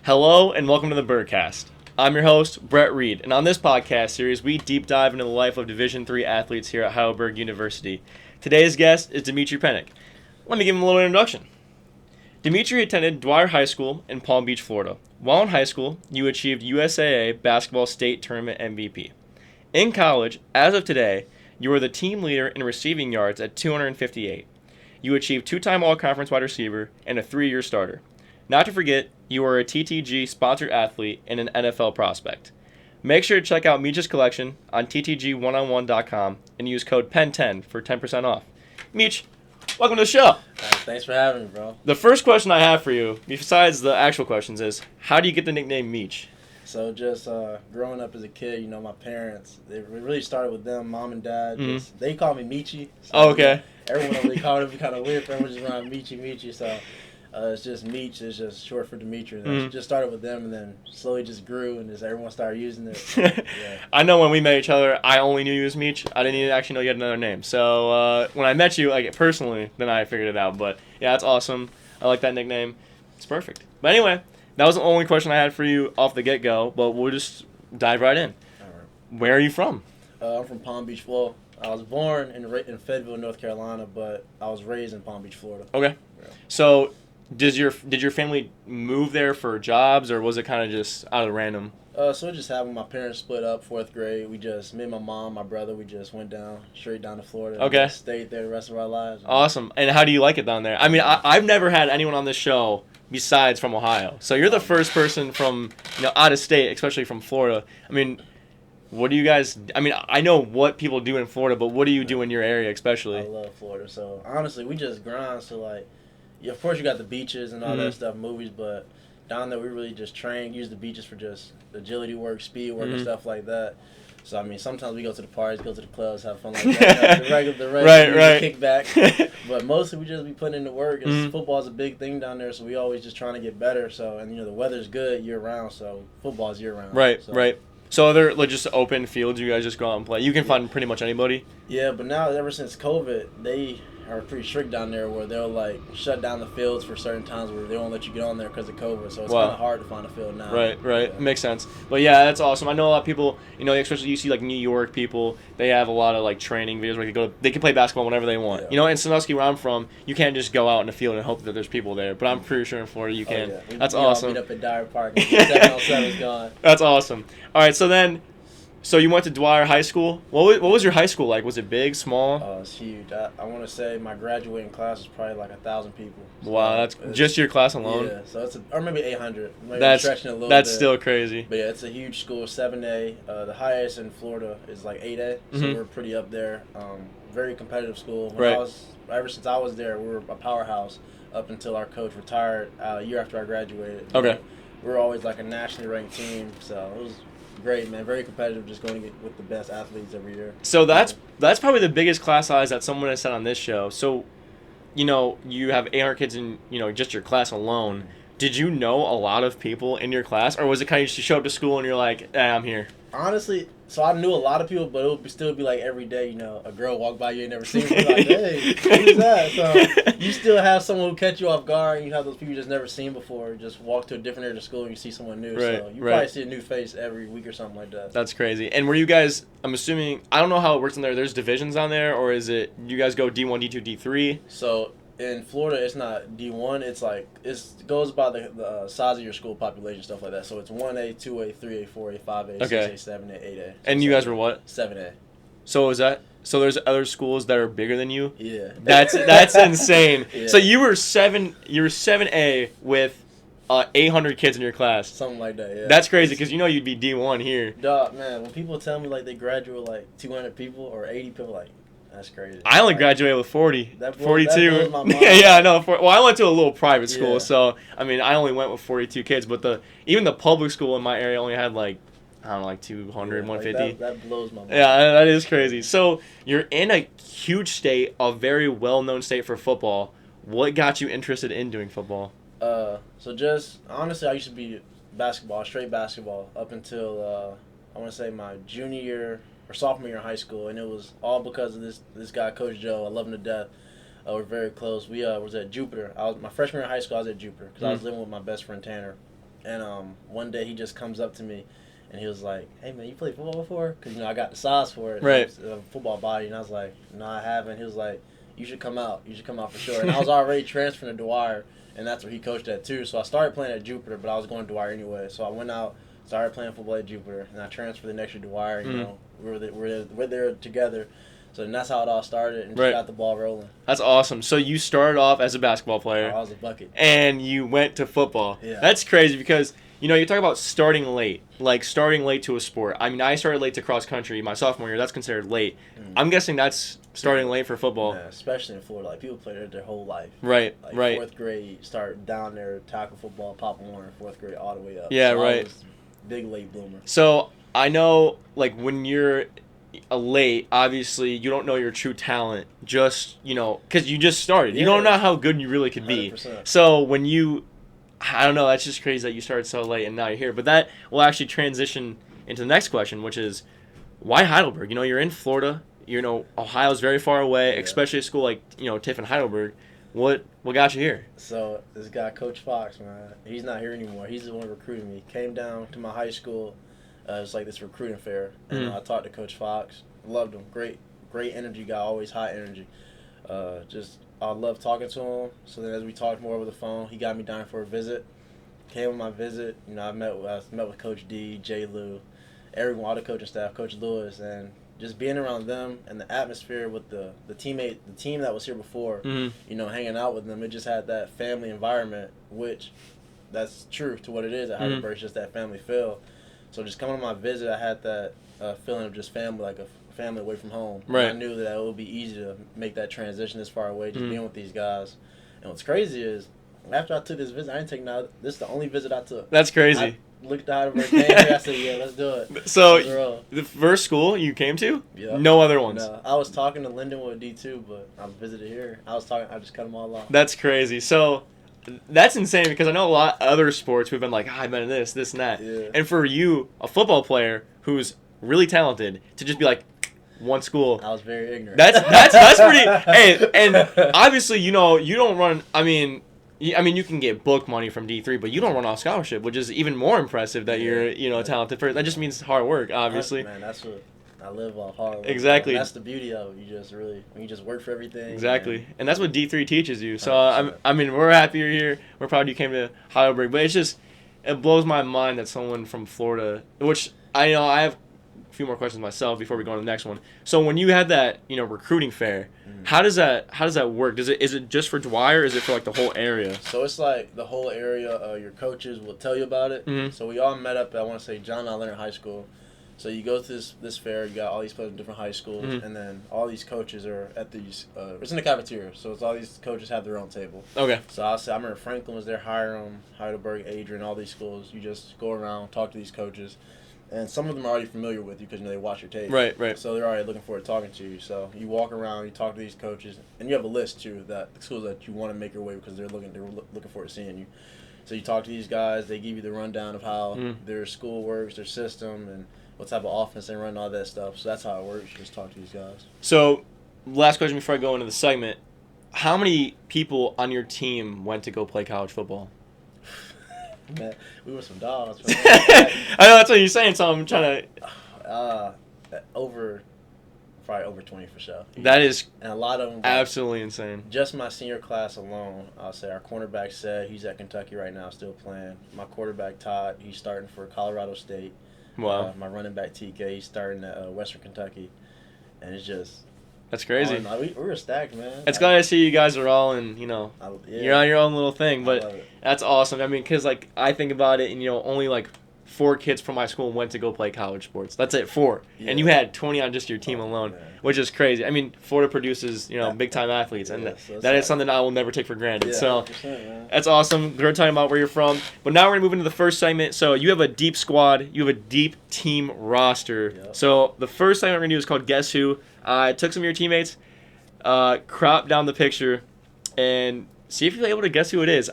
Hello and welcome to the Bergcast. I'm your host, Brett Reed, and on this podcast series, we deep dive into the life of Division III athletes here at Berg University. Today's guest is Dimitri Penick. Let me give him a little introduction. Dimitri attended Dwyer High School in Palm Beach, Florida. While in high school, you achieved USAA Basketball State Tournament MVP. In college, as of today, you are the team leader in receiving yards at 258. You achieved two-time All-Conference wide receiver and a 3-year starter. Not to forget, you are a TTG-sponsored athlete and an NFL prospect. Make sure to check out Meech's collection on ttg1on1.com and use code PEN10 for 10% off. Meech, welcome to the show. Thanks for having me, bro. The first question I have for you, besides the actual questions, is how do you get the nickname Meech? So just growing up as a kid, my parents, it really started with them, mom and dad. They call me Meechy. So okay. Everyone really called it kind of weird for everyone just around Meechy. So it's just Meech. It's just short for Dimitri. It just started with them and then slowly just grew and just everyone started using it. So, yeah. I know when we met each other, I only knew you as Meech. I didn't even actually know you had another name. So when I met you, personally, then I figured it out. But yeah, that's awesome. I like that nickname. It's perfect. But anyway, that was the only question I had for you off the get-go. But we'll just dive right in. All right. Where are you from? I'm from Palm Beach, Florida. I was born in Fayetteville, North Carolina, but I was raised in Palm Beach, Florida. Okay. Yeah. So did your family move there for jobs, or was it kind of just out of random? So it just happened. My parents split up 4th grade. Me and my mom, my brother, we just went straight down to Florida. Okay. And stayed there the rest of our lives. Awesome. And how do you like it down there? I mean, I've never had anyone on this show besides from Ohio. So you're the first person from, out of state, especially from Florida. I mean, what do you guys, I know what people do in Florida, but what do you do in your area especially? I love Florida. So honestly, we just grind. So of course you got the beaches and all that stuff, movies, but down there we really just use the beaches for just agility work, speed work, and stuff like that. So sometimes we go to the parties, go to the clubs, have fun like that. The regular right. kickback. But mostly we just be putting in the work. Football's a big thing down there, so we always just trying to get better. So the weather's good year round, so football's year round. Right. So are there just open fields you guys just go out and play? You can find pretty much anybody? Yeah, but now ever since COVID, they are pretty strict down there where they'll shut down the fields for certain times where they won't let you get on there because of COVID. So it's kind of hard to find a field now. Right. Yeah. Makes sense. But yeah, that's awesome. I know a lot of people, especially you see New York people, they have a lot of training videos where they can play basketball whenever they want. Yeah. In Sandusky where I'm from, you can't just go out in the field and hope that there's people there. But I'm pretty sure in Florida you can. Oh, yeah. That's we awesome. all meet up at Dyer Park and 707 is gone. That's awesome. All right, so you went to Dwyer High School. What was your high school like? Was it big, small? Oh, it's huge. I want to say my graduating class was probably 1,000 people. So wow, that's just your class alone? Yeah, so or maybe 800. Maybe that's stretching a little that's bit. still crazy. But yeah, it's a huge school, 7A. The highest in Florida is 8A, so we're pretty up there. Very competitive school. Ever since I was there, we were a powerhouse up until our coach retired a year after I graduated. Okay. We were always a nationally ranked team, so it was great, man. Very competitive, just going to get with the best athletes every year. So that's probably the biggest class size that someone has said on this show. So, you have 800 kids in, just your class alone. Did you know a lot of people in your class, or was it kind of just you show up to school and you're like, I'm here? Honestly, so I knew a lot of people, but it would still be every day, a girl walk by you ain't never seen, you like, hey, who's that? So you still have someone who catch you off guard, and you have those people you just never seen before, just walk to a different area of school and you see someone new. Right, so you probably see a new face every week or something like that. That's crazy. And were you guys, I'm assuming, I don't know how it works in there, there's divisions on there, or is it, you guys go D1, D2, D3? So in Florida, it's not D1. It's it goes by the size of your school population, stuff like that. So it's 1A, 2A, 3A, 4A, 5A, 6A, 7A, 8A. And you guys were what? 7A. So is that? So there's other schools that are bigger than you? Yeah. That's insane. Yeah. So you were 7A with 800 kids in your class. Something like that. Yeah. That's crazy because you'd be D1 here. Dog, man, when people tell me they graduate 200 people or 80 people, that's crazy. I only graduated with 40. 42. That blows my mind. Yeah, I know. Well, I went to a little private school, Yeah. so I only went with 42 kids. But even the public school in my area only had 200, 150. That blows my mind. Yeah, that is crazy. So you're in a huge state, a very well-known state for football. What got you interested in doing football? So just honestly, I used to be straight basketball, up until I want to say my junior year or sophomore year in high school, and it was all because of this guy, Coach Joe. I love him to death. We're very close. We was at Jupiter. My freshman year in high school, I was at Jupiter because I was living with my best friend Tanner. And one day he just comes up to me, and he was like, "Hey man, you played football before?" Because I got the size for it, right? A football body, and I was like, "No, I haven't." He was like, "You should come out. You should come out for sure." And I was already transferring to Dwyer, and that's where he coached at too. So I started playing at Jupiter, but I was going to Dwyer anyway. So I went out, started playing football at Jupiter, and I transferred the next year to Dwyer. You know, we're there together. So then that's how it all started, and just got the ball rolling. That's awesome. So you started off as a basketball player. I was a bucket. And you went to football. Yeah. That's crazy because, you talk about starting late, like starting late to a sport. I mean, I started late to cross country my sophomore year. That's considered late. I'm guessing that's starting late for football. Yeah, especially in Florida. Like, people play there their whole life. Right, like, right. 4th grade, start down there, tackle football, Pop Warner, 4th grade, all the way up. Yeah, so right. I was big late bloomer. So I know, like, when you're late, obviously you don't know your true talent, just because you just started. You don't know how good you really could be. 100%. So when I don't know, that's just crazy that you started so late and now you're here. But that will actually transition into the next question, which is, why Heidelberg? You're in Florida. Ohio's very far away, especially a school like Tiff and Heidelberg. What got you here? So this guy, Coach Fox, man, he's not here anymore. He's the one recruiting me. Came down to my high school. It was like this recruiting fair, and I talked to Coach Fox. Loved him. Great energy guy. Always high energy. I love talking to him. So then, as we talked more over the phone, he got me down for a visit. Came on my visit. I met with Coach D, J. Lou, everyone, all the coaching staff, Coach Lewis, and just being around them and the atmosphere with the team that was here before. Hanging out with them, it just had that family environment, which that's true to what it is at Heidelberg. It's just that family feel. So just coming on my visit, I had that feeling of just family, like a family away from home. Right. And I knew that it would be easy to make that transition this far away, just being with these guys. And what's crazy is, after I took this visit, I didn't take now. This is the only visit I took. That's crazy. I looked at Heidelberg, came here, I said, "Yeah, let's do it." So the first school you came to, no other ones. No, I was talking to Lindenwood D2, but I visited here. I just cut them all off. That's crazy. So that's insane because I know a lot of other sports who've been like, I've been in this, and that. Yeah. And for you, a football player who's really talented, to just be like, one school. I was very ignorant. That's pretty. Hey, and obviously, you don't run. I mean, you can get book money from D3, but you don't run off scholarship, which is even more impressive that you're, talented. That just means hard work, obviously. Man, that's what I live off, hard work. Exactly. That's the beauty of it. You just work for everything. Exactly, and that's what D3 teaches you. So we're happy you're here. We're proud you came to Heidelberg, but it blows my mind that someone from Florida, which I have a few more questions myself before we go on to the next one. So when you had that recruiting fair, how does that work? Is it just for Dwyer, or is it for like the whole area? So it's like the whole area. Your coaches will tell you about it. So we all met up at, I want to say, John L. Leonard High School. So you go to this fair, you got all these players in different high schools, and then all these coaches are at these, it's in the cafeteria, so it's all these coaches have their own table. Okay. So I remember Franklin was there, Hiram, Heidelberg, Adrian, all these schools. You just go around, talk to these coaches, and some of them are already familiar with you because they watch your tape. Right. So they're already looking forward to talking to you. So you walk around, you talk to these coaches, and you have a list too, that the schools that you want to make your way because they're looking forward to seeing you. So you talk to these guys, they give you the rundown of how their school works, their system, and what type of offense they run, all that stuff. So that's how it works. You just talk to these guys. So, last question before I go into the segment. How many people on your team went to go play college football? Man, we were some dogs. I know that's what you're saying, so I'm trying to... Probably over 20 for sure. That is and a lot of them absolutely insane. Just my senior class alone, I'll say our cornerback said he's at Kentucky right now, still playing. My quarterback Todd, he's starting for Colorado State. Wow. My running back TK, he's starting at Western Kentucky, and it's just that's crazy. We were stacked, man. It's glad to see you guys are all in. You're on your own little thing, but that's awesome. I mean, because I think about it, and only like 4 kids from my school went to go play college sports. That's it, 4. Yeah. And you had 20 on just your team alone, which is crazy. I mean, Florida produces, big time athletes, and that is something I will never take for granted. So that's awesome. We're talking about where you're from, but now we're gonna move into the first segment. So you have a deep squad, you have a deep team roster. Yep. So the first segment we're gonna do is called Guess Who. I took some of your teammates, cropped down the picture, and see if you're able to guess who it is.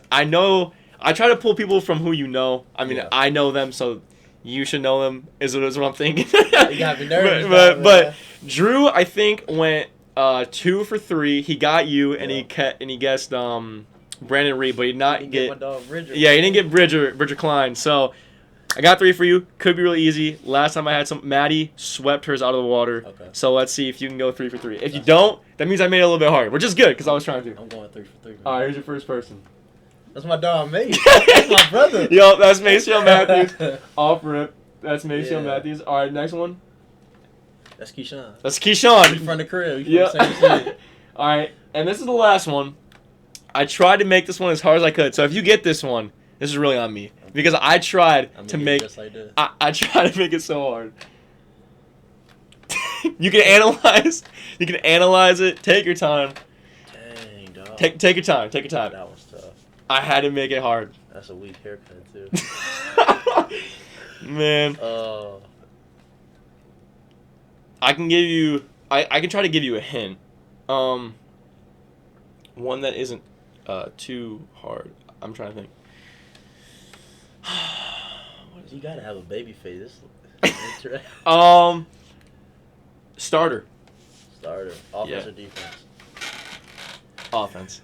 I try to pull people from who you know. I mean, I know them, so you should know them, is what I'm thinking. You got me nervous. But Drew, I think, went 2 for 3. He got you, and he guessed Brandon Reed, but he did not You get my dog Bridger. Yeah, he didn't get Bridger Klein. So I got 3 for you. Could be really easy. Last time I had Maddie swept hers out of the water. Okay. So let's see if you can go 3 for 3. If you don't, that means I made it a little bit harder, which is good because I was trying to. I'm going 3 for 3. Man. All right, here's your first person. That's my dog, Meech. That's my brother. Yo, that's Maceo Matthews. Off rip. That's Maceo Matthews. All right, next one. That's Keyshawn. That's Keyshawn. He's from the crib. Yeah. From the same city. All right, and this is the last one. I tried to make this one as hard as I could. So if you get this one, this is really on me because I tried to make. Just like this. I tried to make it so hard. You can analyze. You can analyze it. Take your time. Dang, dog. Take your time. Take your time. That was tough. I had to make it hard. That's a weak haircut too. Man. I can give you. I can try to give you a hint. One that isn't too hard. I'm trying to think. You gotta have a baby face. Starter. Starter. Offense or defense? Offense.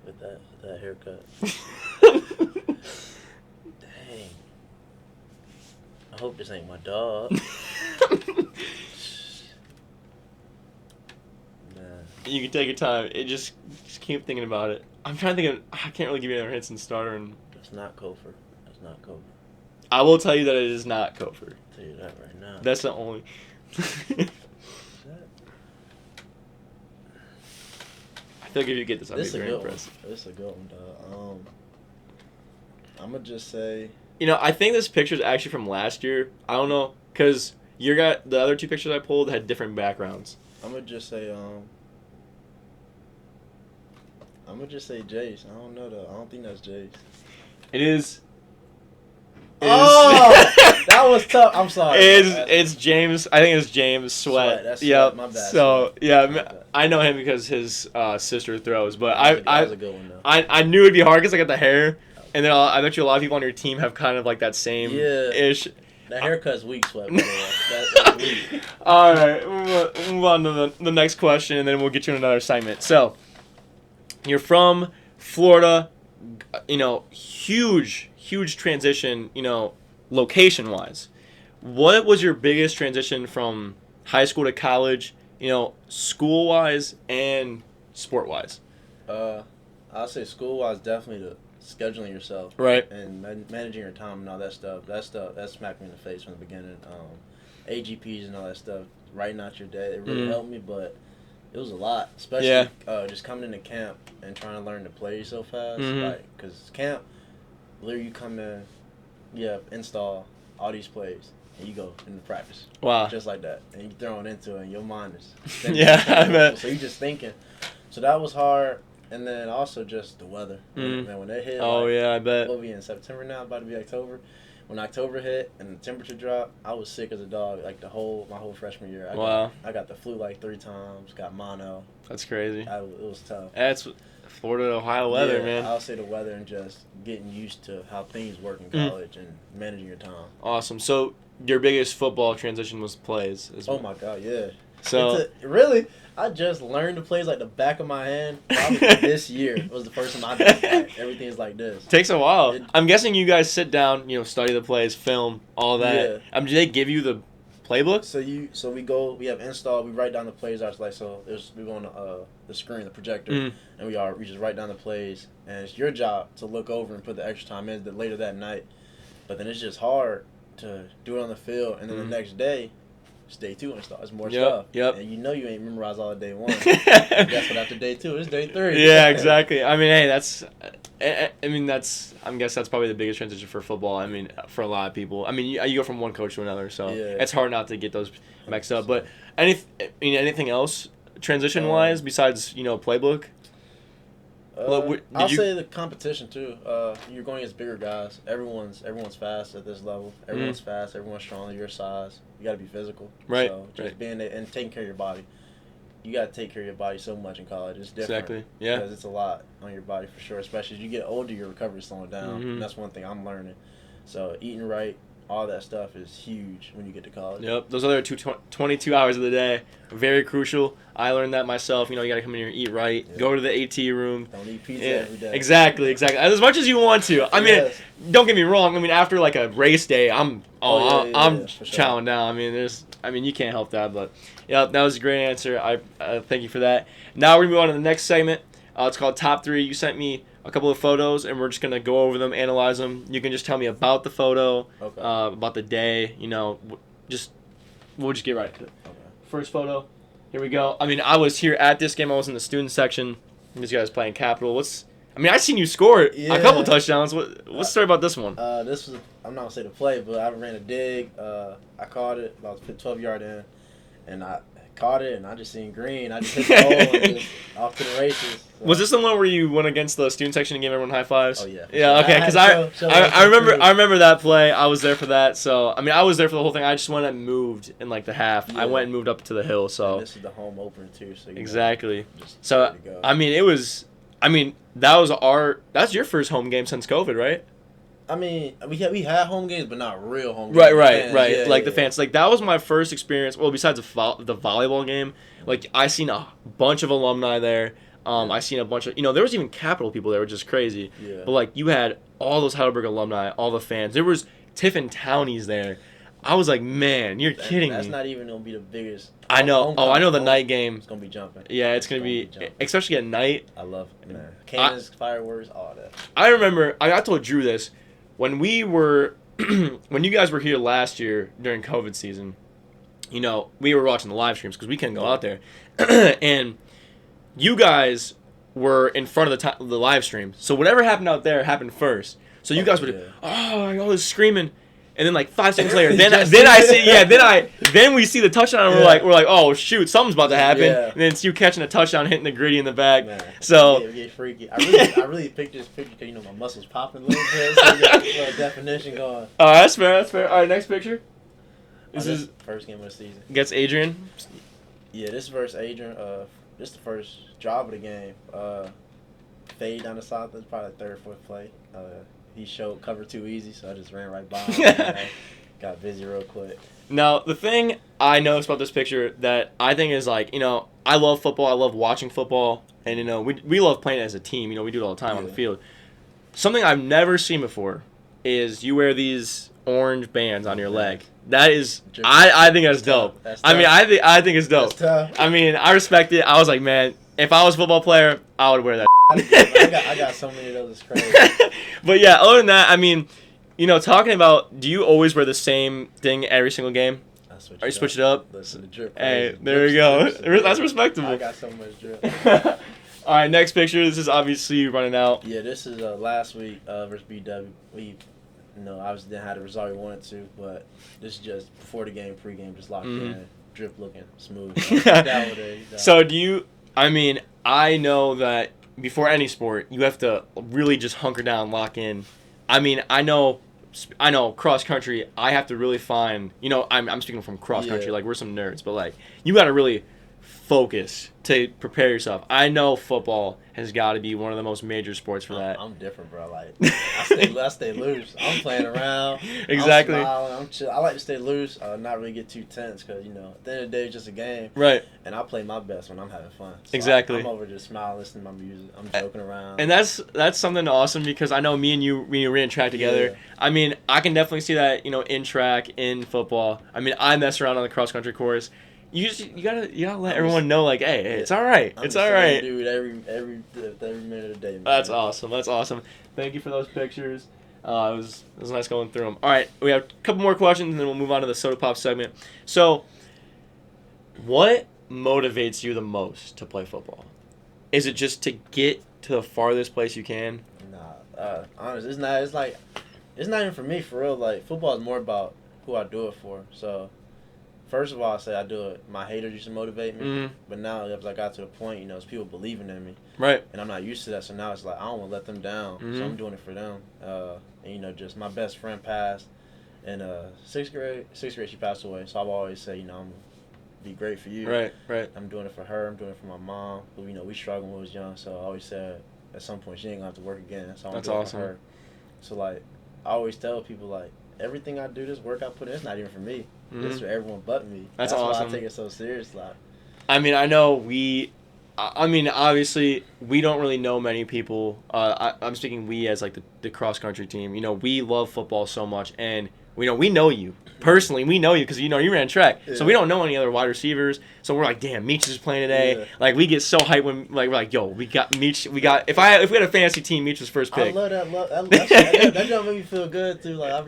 With that haircut. Dang. I hope this ain't my dog. Man. You can take your time. It just keep thinking about it. I'm trying to think of. I can't really give you any other hints in starter. And That's not Kofor. That's not Kofor. I will tell you that it is not Kofor. I'll tell you that right now. That's the only. I feel like if you get this, I'll be very impressed. This is a good one, dog. I'm gonna just say. You know, I think this picture is actually from last year. I don't know, cause the other 2 pictures I pulled had different backgrounds. I'm gonna just say Jace. I don't know though. I don't think that's Jace. It is. Oh, that was tough. I'm sorry. It's James. I think it's James Sweat. That's yep. Sweat. My bad. So Sweat. yeah, I know him because his sister throws. But that was a good one though. I knew it'd be hard because I got the hair, and then I bet you a lot of people on your team have kind of like that same ish. That haircut's weak, Sweat. By the way. That's weak. All right, move on to the next question, and then we'll get you another assignment. So, you're from Florida, you know, huge transition, you know, location-wise. What was your biggest transition from high school to college, you know, school-wise and sport-wise? I'll say school-wise, definitely the scheduling yourself. Right. And managing your time and all that stuff. That smacked me in the face from the beginning. AGPs and all that stuff, writing out your day, it really helped me, but it was a lot, especially just coming into camp and trying to learn to play so fast. Like, because camp, literally you come in, install all these plays, and you go into practice. Wow. Just like that. And you throw it into it, and your mind is I bet. So you're just thinking. So that was hard. And then also just the weather. Man, when it hit, I bet. We'll be in September now, about to be October. When October hit and the temperature dropped, I was sick as a dog like my whole freshman year. I got the flu like 3 times, got mono. That's crazy. It was tough. That's Florida, Ohio weather, man. I'll say the weather and just getting used to how things work in college and managing your time. Awesome. So your biggest football transition was plays. Oh my God, yeah. So really, I just learned the plays like the back of my hand. Probably this year was the first time I did it. Like, everything's like this. Takes a while. I'm guessing you guys sit down, you know, study the plays, film, all that. Yeah. Do they give you the playbook? So we have install. We write down the plays. We go on the screen, the projector, and we just write down the plays. And it's your job to look over and put the extra time in later that night. But then it's just hard to do it on the field, and then the next day. It's day 2 install. It's more stuff. Yep. And you know you ain't memorized all of day 1. Guess what? After day 2, it's day 3. Yeah, exactly. I mean, hey, that's. I guess that's probably the biggest transition for football. I mean, for a lot of people. I mean, you go from one coach to another, so it's hard not to get those mixed up. But anything else transition wise besides playbook? I'll say the competition too. You're going against bigger guys. Everyone's fast at this level. Everyone's fast. Everyone's strong. Your size. You got to be physical. Right. So just being there and taking care of your body. You got to take care of your body so much in college. It's different. Exactly. Yeah. Because it's a lot on your body for sure. Especially as you get older, your recovery's slowing down. And that's one thing I'm learning. So eating right, all that stuff is huge when you get to college. Yep, those other 22 hours of the day are very crucial. I learned that myself. You know, you got to come in here, eat right, go to the AT room. Don't eat pizza every day. Exactly. As much as you want to. I mean, don't get me wrong. I mean, after like a race day, I'm chowing down. I mean, you can't help that. But yeah, that was a great answer. I thank you for that. Now we're gonna move on to the next segment. It's called Top 3. You sent me a couple of photos, and we're just gonna go over them, analyze them. You can just tell me about the photo, about the day. You know, we'll just get right to it. Okay. First photo. Here we go. I mean, I was here at this game. I was in the student section. These guys playing Capital. I seen you score a couple touchdowns. What's the story about this one? This was, I'm not gonna say the play, but I ran a dig. I caught it about 12-yard in, and I caught it, and I just seen green. I just hit the hole and just off to the races. So. Was this the one where you went against the student section and gave everyone high fives? Oh yeah. Yeah. Okay. Because I remember that play. I was there for that. So I mean, I was there for the whole thing. I just went and moved in like the half. Yeah. I went and moved up to the hill. So and this is the home opener too. So exactly. So I mean, it was. I mean, that's your first home game since COVID, right? I mean, we had home games, but not real home games. Right. Yeah, like the fans. Like, that was my first experience. Well, besides the volleyball game, like, I seen a bunch of alumni there. I seen a bunch of, there was even Capital people there, which is crazy. Yeah. But, like, you had all those Heidelberg alumni, all the fans. There was Tiffin Townies there. I was like, man, you're kidding me. That's not even going to be the biggest. I know. I know the night game. It's going to be jumping. Yeah, it's going to be especially at night. I love it, man. Cannons, fireworks, all that. I remember, I told Drew this. When when you guys were here last year during COVID season, we were watching the live streams because we couldn't go out there, and you guys were in front of the live stream. So whatever happened out there happened first. So you guys would, all this screaming, and then like 5 seconds later, then we see the touchdown, and we're like, oh shoot, something's about to happen, and then it's you catching a touchdown, hitting the gritty in the back. Man, so it get freaky. I really picked this picture because my muscles popping a little bit, so you got a little definition going. Oh, that's fair. All right, next picture. This is first game of the season. Against Adrian. Yeah, this versus Adrian. This is the first drive of the game. Fade down the side. That's probably the third, fourth play. He showed cover too easy, so I just ran right by him. Got busy real quick. Now, the thing I noticed about this picture that I think is like, I love football. I love watching football. And, we love playing as a team. We do it all the time on the field. Something I've never seen before is you wear these orange bands on your leg. That is, I think that's dope. I mean, I think it's dope. That's tough. I mean, I respect it. I was like, man, if I was a football player, I would wear that. I got so many of those. It's crazy. But yeah, other than that, I mean, talking about, do you always wear the same thing every single game? Or you switch it up? Listen, the drip. Hey, there we go. That's respectable. I got so much drip. All right, next picture. This is obviously running out. Yeah, this is last week versus BW. We, obviously didn't have the result we wanted to, but this is just before the game, pre-game, just locked in, drip looking smooth. So I know that before any sport, you have to really just hunker down, lock in. I mean, I know cross country, I have to really find, I'm speaking from cross country, like we're some nerds, but like you got to really focus to prepare yourself. I know football has got to be one of the most major sports for that. I'm different, bro. Like I stay loose. I'm playing around. Exactly. I'm smiling. I'm chill. I like to stay loose. Not really get too tense because at the end of the day it's just a game. Right. And I play my best when I'm having fun. So exactly. I'm over just smiling, listening to my music. I'm joking around. And that's something awesome because I know me and you ran track together. Yeah. I mean, I can definitely see that in track, in football. I mean, I mess around on the cross country course. You gotta let everyone know, like, hey, it's all right. It's all right. Dude, every minute of the day. Man. That's awesome. Thank you for those pictures. It was nice going through them. All right, we have a couple more questions, and then we'll move on to the soda pop segment. So, what motivates you the most to play football? Is it just to get to the farthest place you can? Nah, honestly, it's not. It's like, it's not even for me, for real. Like, football is more about who I do it for. So. First of all, I say I do it. My haters used to motivate me, but now as I got to the point, it's people believing in me, right? And I'm not used to that, so now it's like I don't want to let them down, so I'm doing it for them. And just my best friend passed in sixth grade. She passed away, so I've always said, I'm gonna be great for you. Right. I'm doing it for her. I'm doing it for my mom. Who we struggled when we was young, so I always said at some point she ain't gonna have to work again. So I'm doing it for her. So like I always tell people like. everything I do, this work I put in, it's not even for me. Mm-hmm. It's for everyone but me. That's why awesome. I take it so serious. Like, I mean, I know obviously, we don't really know many people. I'm speaking we as, like, the cross-country team. You know, we love football so much, and we know you. Personally, we know you because, you know, you ran track. Yeah. So we don't know any other wide receivers. So we're like, damn, Meech is playing today. Yeah. Like, we get so hyped when, like, we're like, yo, we got Meech. If we had a fantasy team, Meech was first pick. I love that. That just make me feel good too. Like, I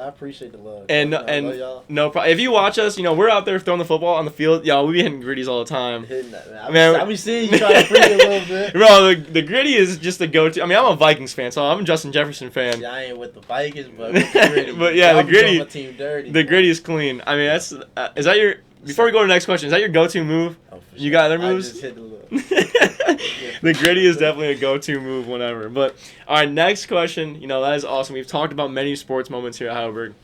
appreciate the love. And I love y'all. no problem. If you watch us, you know, we're out there throwing the football on the field. Y'all, we be hitting gritties all the time. Hitting that, man. I be seeing you try to free it a little bit. Bro, the gritty is just the go-to. I mean, I'm a Vikings fan, so I'm a Justin Jefferson fan. Yeah, I ain't with the Vikings, but with the gritty. But yeah, the gritty. My team dirty. The gritty is clean. I mean, that's is that your? Before we go to the next question, is that your go-to move? Oh, for You got other I moves? just hit the little. The gritty is definitely a go-to move whenever. But all right, next question. You know, that is awesome. We've talked about many sports moments here at Heidelberg.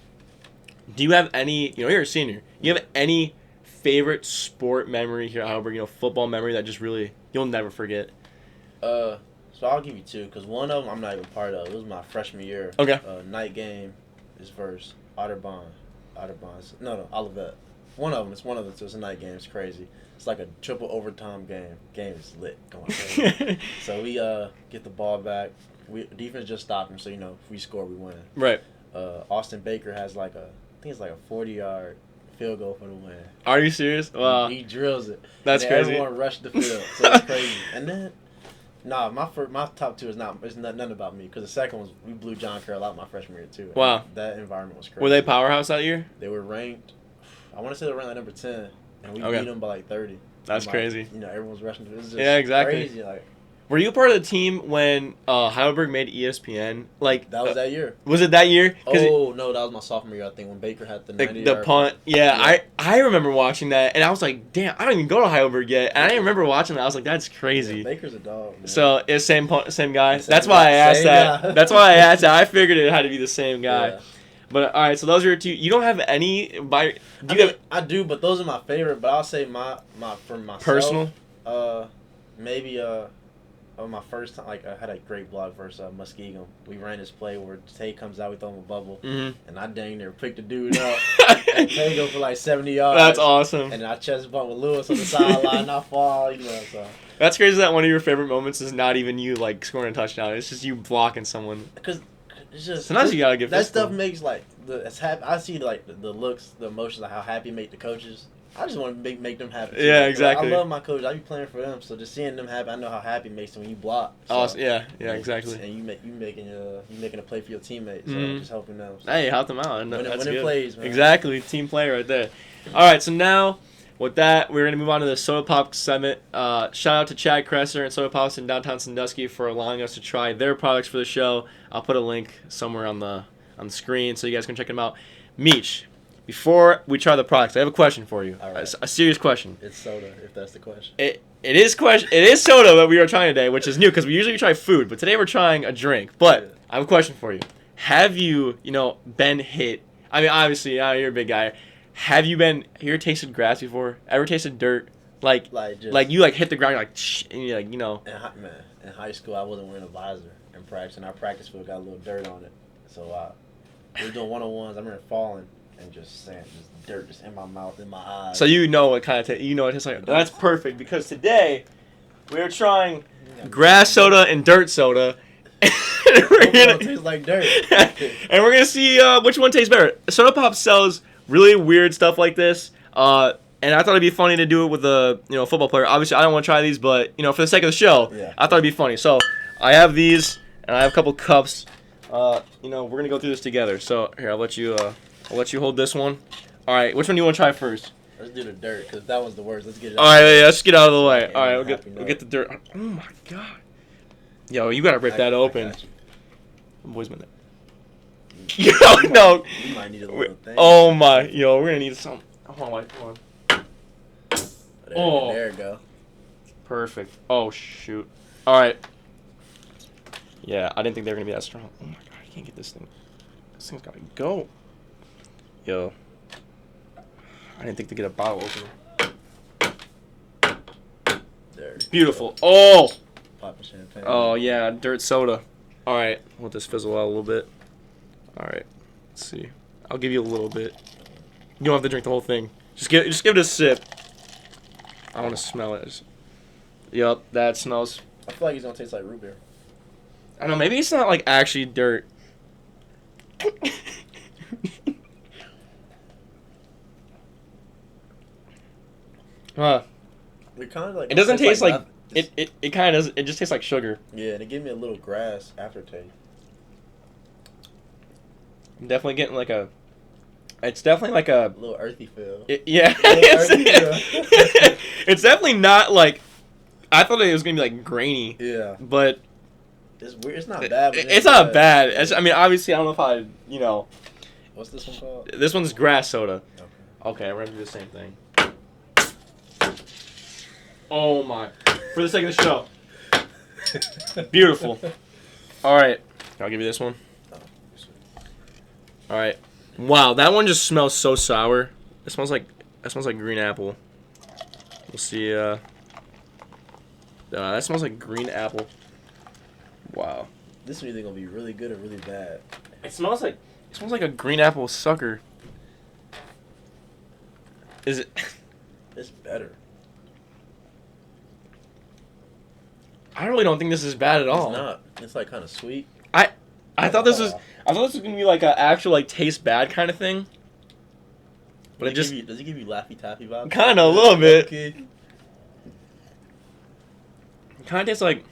Do you have any? You know, you're a senior. Do you have any favorite sport memory here at Heidelberg? You know, football memory that just really you'll never forget. So I'll give you two, because one of them I'm not even part of. It was my freshman year. Okay. Night game is versus Otterborn. No, Olivet. One of them. It's one of them. So it's a night game. It's crazy. It's like a triple overtime game. Game is lit. Going crazy. So we get the ball back. Defense just stopped him. So, you know, if we score, we win. Right. Austin Baker has I think it's like a 40-yard field goal for the win. Are you serious? Wow. He drills it. That's and then crazy. Everyone rushed the field. So it's crazy. And then, my top two is nothing about me, because the second was we blew John Carroll out my freshman year too. Wow. That environment was crazy. Were they powerhouse that year? They were ranked. I want to say they were ranked like number 10, and we Okay. beat them by like 30. That's And, crazy. You know, everyone's rushing. It was just Yeah, exactly. crazy. Like, Were you part of the team when Heidelberg made ESPN? Like that was that year. Was it that year? Oh no, that was my sophomore year. I think when Baker had the 90 the punt. Yeah, Yeah. I remember watching that, and I was like, damn, I don't even go to Heidelberg yet, and I didn't remember watching that. I was like, that's crazy. Yeah, Baker's a dog. Man. So it's same guy. Same That's why I guy. asked Same that. guy. That's why I asked that. I figured it had to be the same guy. Yeah. But all right, so those are your two. You don't have any I do, but those are my favorite. But I'll say my for myself. personal? Maybe my first time, like, I had a great block versus Muskegon. We ran this play where Tay comes out, we throw him a bubble, and I dang near picked the dude up. And Tay go for like 70 yards. That's awesome. And I chest bump with Lewis on the sideline, and I fall, you know. So That's crazy that one of your favorite moments is not even you like scoring a touchdown. It's just you blocking someone. because it's just Sometimes you gotta get that physical. stuff makes like I see like the looks, the emotions, like how happy make the coaches. I just want to make them happy. Too. Yeah, Like, exactly. I love my coach. I be playing for them, so just seeing them happy, I know how happy it makes them when you block. So, Awesome. Yeah, exactly. And you making a play for your teammates, so Mhm. just helping them. So. Hey, help them out. And Winning that's good. plays, man. Exactly, team play right there. All right, so now with that, we're gonna move on to the Soda Pop Summit. Shout out to Chad Kresser and Soda Pops in downtown Sandusky for allowing us to try their products for the show. I'll put a link somewhere on the screen so you guys can check them out. Meech, before we try the products, I have a question for you. All right. A serious question. It's soda, if that's the question. It is soda that we are trying today, which is new because we usually try food, but today we're trying a drink. But Yeah. I have a question for you. Have you been hit? I mean, obviously, you're a big guy. Have you tasted grass before? Ever tasted dirt? Like you hit the ground, you're like, shh, and you're like, In high school, I wasn't wearing a visor in practice, and our practice field got a little dirt on it. So we were doing one-on-ones. I remember falling and just dirt just in my mouth, in my eyes. So you know what kind of it tastes like. That's perfect because today we're trying grass soda and dirt soda. It tastes like dirt. And we're gonna see which one tastes better. Soda Pop sells really weird stuff like this, and I thought it'd be funny to do it with a football player. Obviously, I don't want to try these, but for the sake of the show, Yeah. I thought it'd be funny. So I have these, and I have a couple cups. We're gonna go through this together. So here, I'll let you hold this one. All right, which one do you want to try first? Let's do the dirt, because that was the worst. Let's get it out. All right, yeah, let's get out of the way. Yeah, All right, happy we'll note. get the dirt. Oh my god. Yo, you gotta rip that open. Boys, minute. Yo, no. You might need a little thing. Oh my, yo, we're gonna need some. Hold on. There we go. Perfect. Oh shoot. All right. Yeah, I didn't think they were gonna be that strong. Oh my god, I can't get this thing. This thing's gotta go. Yo, I didn't think to get a bottle opener. There. Beautiful. Oh. Popping champagne. Oh yeah, dirt soda. All right, let this fizzle out a little bit. All right, let's see. I'll give you a little bit. You don't have to drink the whole thing. Just give it a sip. I want to smell it. Yep, that smells. I feel like it's gonna taste like root beer. I don't know. Maybe it's not like actually dirt. It kind of like It doesn't taste like nothing. it kind of does. It just tastes like sugar. Yeah, and it gave me a little grass aftertaste. I'm definitely getting like a. It's definitely like a. A little earthy feel. Yeah. It's definitely not like. I thought it was gonna be like grainy. Yeah. But. It's weird. It's not bad. But It's not bad. I mean, obviously, I don't know if I, What's this one called? This one's grass soda. Okay. Okay, we're gonna do the same thing. Oh my! For the sake of the show. Beautiful. All right, I'll give you this one. All right. Wow, that one just smells so sour. It smells like green apple. We'll see. That smells like green apple. Wow. This is either gonna be really good or really bad. It smells like a green apple sucker. Is it? It's better. I really don't think this is bad at all. It's not. It's like kind of sweet. I thought this was gonna be like an actual like taste bad kind of thing. But does it give you Laffy Taffy vibes? Kind of a little bit. Okay. It kind of tastes like.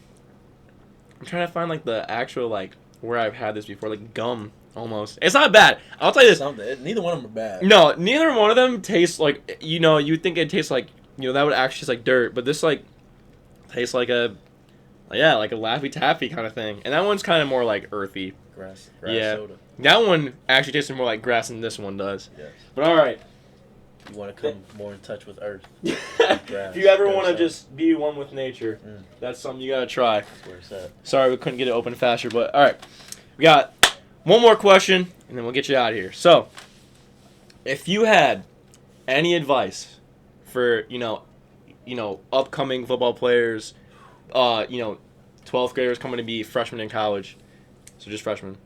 I'm trying to find like the actual like where I've had this before, like gum almost. It's not bad. I'll tell you this. Neither one of them are bad. No, neither one of them tastes like you'd think it tastes like that would actually taste like dirt, but this like tastes like a Laffy Taffy kind of thing, and that one's kind of more like earthy. Grass Yeah. soda. That one actually tastes more like grass than this one does. Yes. But all right. You want to come more in touch with Earth. If you ever want to just be one with nature, that's something you gotta try. That's where it's at. Sorry we couldn't get it open faster, but all right, we got one more question, and then we'll get you out of here. So, if you had any advice for upcoming football players, 12th graders coming to be freshmen in college, so just freshmen,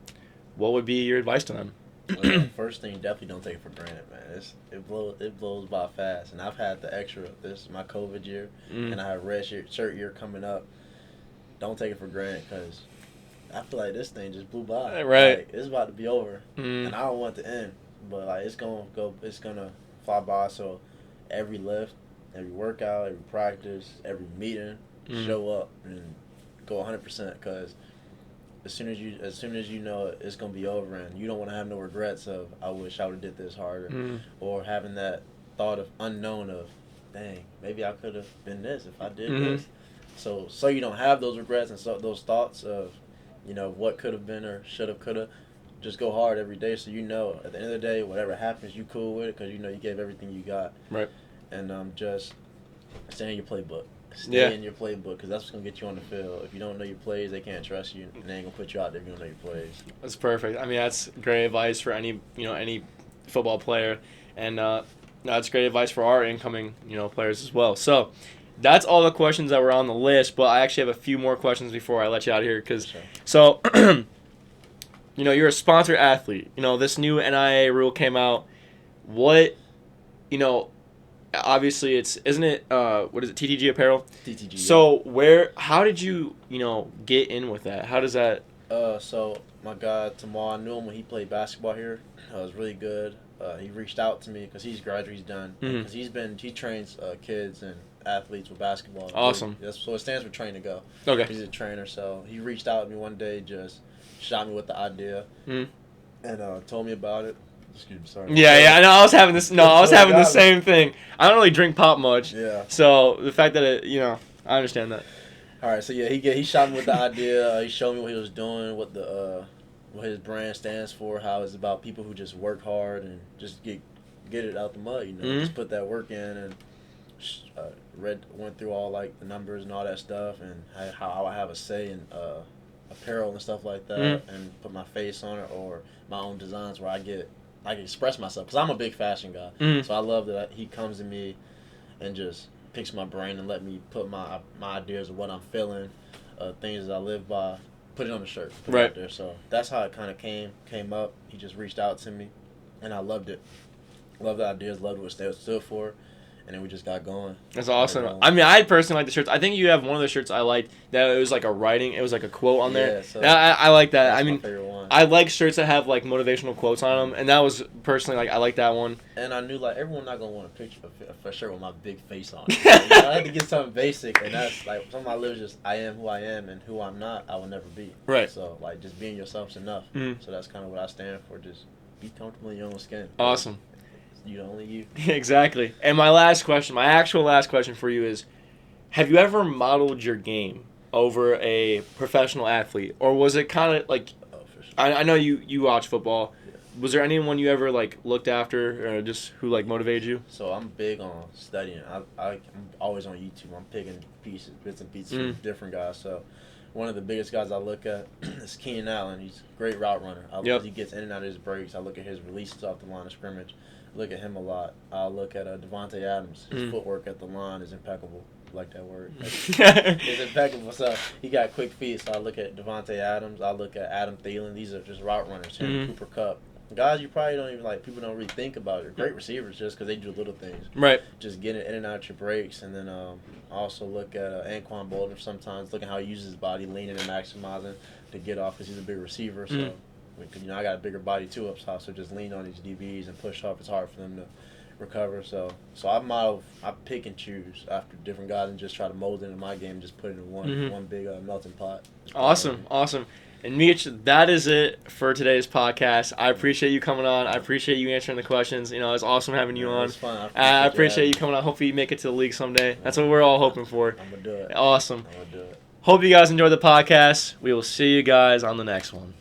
what would be your advice to them? Well, first thing, definitely don't take it for granted, man. It blows by fast, and I've had the extra. This is my COVID year, and I have red shirt year coming up. Don't take it for granted, because I feel like this thing just blew by. Right. Like, it's about to be over, and I don't want it to end, but like it's gonna fly by. So every lift, every workout, every practice, every meeting, show up and go 100%, because as soon as you know it's gonna be over, and you don't want to have no regrets of I wish I would have did this harder, or having that thought of unknown of, dang, maybe I could have been this if I did this. So you don't have those regrets and so those thoughts of, what could have been or should have, could have. Just go hard every day, so at the end of the day, whatever happens, you cool with it, because you gave everything you got. Right. And just stay in your playbook. Stay in your playbook, because that's what's going to get you on the field. If you don't know your plays, they can't trust you, and they ain't going to put you out there if you don't know your plays. That's perfect. I mean, that's great advice for any football player, and that's great advice for our incoming players as well. So that's all the questions that were on the list, but I actually have a few more questions before I let you out of here, because you're a sponsored athlete. This new NIA rule came out. What obviously isn't it what is it, TTG apparel? TTG. So how did you get in with that? How does that? So my guy Tamal, I knew him when he played basketball here. It was really good. He reached out to me because he's graduated, he's done. Because he trains kids and athletes with basketball. Awesome. So it stands for train to go. Okay. He's a trainer, so he reached out to me one day, just shot me with the idea, and told me about it. Excuse me, sorry. Yeah, I know. I was having the same thing. I don't really drink pop much. Yeah. So the fact that I understand that. All right, so yeah, he shot me with the idea. He showed me what he was doing, what his brand stands for, how it's about people who just work hard and just get it out the mud, just put that work in, and went through all like the numbers and all that stuff, and how I have a say in apparel and stuff like that, and put my face on it, or my own designs where I can express myself, because I'm a big fashion guy. So I love that he comes to me and just picks my brain and let me put my ideas of what I'm feeling, things that I live by, put it on the shirt, put it out there. So that's how it kind of came up. He just reached out to me, and I loved it. Loved the ideas, loved what it stood for, and then we just got going. That's awesome. I mean, I personally like the shirts. I think you have one of the shirts I liked that it was like a writing, it was like a quote on there. So I like that. I mean, my favorite one. I like shirts that have like motivational quotes on them, and that was personally like I like that one. And I knew like everyone not gonna want a picture of a shirt with my big face on it. Like, I had to get something basic, and that's like some of my lyrics just I am who I am, and who I'm not I will never be. Right. So like just being yourself's enough. So that's kind of what I stand for. Just be comfortable in your own skin. Awesome. You only you. Exactly. And my actual last question for you is, have you ever modeled your game over a professional athlete, or was it kind of like? Oh, for sure. I know you watch football. Yeah. Was there anyone you ever like looked after, or just who like motivated you? So I'm big on studying. I'm always on YouTube. I'm picking bits and pieces from different guys. So one of the biggest guys I look at is Keenan Allen. He's a great route runner. He gets in and out of his breaks. I look at his releases off the line of scrimmage. Look at him a lot. I'll look at Devontae Adams. His footwork at the line is impeccable. I like that word. It's impeccable. So he got quick feet. So I look at Devontae Adams. I look at Adam Thielen. These are just route runners. Cooper Kupp. Guys you probably don't even like. People don't really think about. They're great receivers just because they do little things. Right. Just getting in and out your breaks. And then I also look at Anquan Boldin sometimes. Looking how he uses his body, leaning and maximizing to get off because he's a big receiver. So. Because, I got a bigger body too up top, so just lean on these DBs and push off. It's hard for them to recover. So I pick and choose after different guys and just try to mold it into my game and just put it in one big melting pot. Awesome. And Meech, that is it for today's podcast. I appreciate you coming on. I appreciate you answering the questions. It's awesome having you on. It was fun. I appreciate you coming on. Hopefully you make it to the league someday. That's what we're all hoping for. I'm going to do it. Awesome. I'm going to do it. Hope you guys enjoyed the podcast. We will see you guys on the next one.